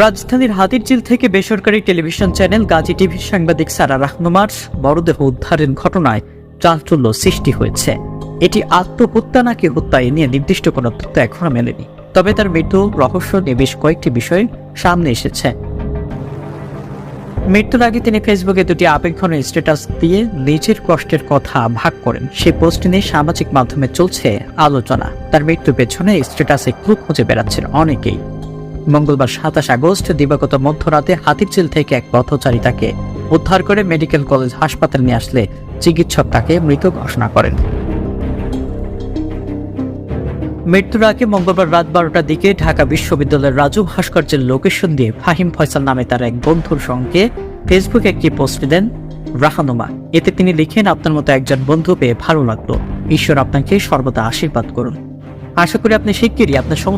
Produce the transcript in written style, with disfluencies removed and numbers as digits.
রাজধানীর হাতিরঝিল থেকে বেসরকারি টেলিভিশন চ্যানেল গাজী টিভির সাংবাদিক সারা রাহনুমার মরদেহ উদ্ধারের ঘটনায় চাঞ্চল্য সৃষ্টি হয়েছে। এটি আত্মহত্যা নাকি হত্যা এ নিয়ে নির্দিষ্ট কোনো তথ্য এখনো মেলেনি। তবে তার মৃত্যু রহস্য নিয়ে বেশ কয়েকটি বিষয় সামনে এসেছে। মৃত্যুর আগে তিনি ফেসবুকে দুটি আবেগঘন স্ট্যাটাস দিয়ে নিজের কষ্টের কথা ভাগ করেন। সেই পোস্ট নিয়ে সামাজিক মাধ্যমে চলছে আলোচনা। তার মৃত্যুর পেছনে স্ট্যাটাসে ক্লু খুঁজে বেড়াচ্ছেন অনেকেই। মঙ্গলবার 27 আগস্ট দিবাগত মধ্যরাতে হাতিরঝিল থেকে এক পথচারীতাকে উদ্ধার করে মেডিকেল কলেজ হাসপাতাল নিয়ে আসলে চিকিৎসক তাকে মৃত ঘোষণা করেন। মৃত্যুর আগে মঙ্গলবার রাত 12টার দিকে ঢাকা বিশ্ববিদ্যালয়ের রাজু ভাস্কর্যের লোকেশন দিয়ে ফাহিম ফয়সাল নামে তার এক বন্ধুর সঙ্গে ফেসবুকে একটি পোস্ট দেন রাহনুমা। এতে তিনি লিখেন, আপনার মতো একজন বন্ধু পেয়ে ভালো লাগলো। ঈশ্বর আপনাকে সর্বদা আশীর্বাদ করুন। আশা করি আপনি শিগগিরই আপনার সমস্ত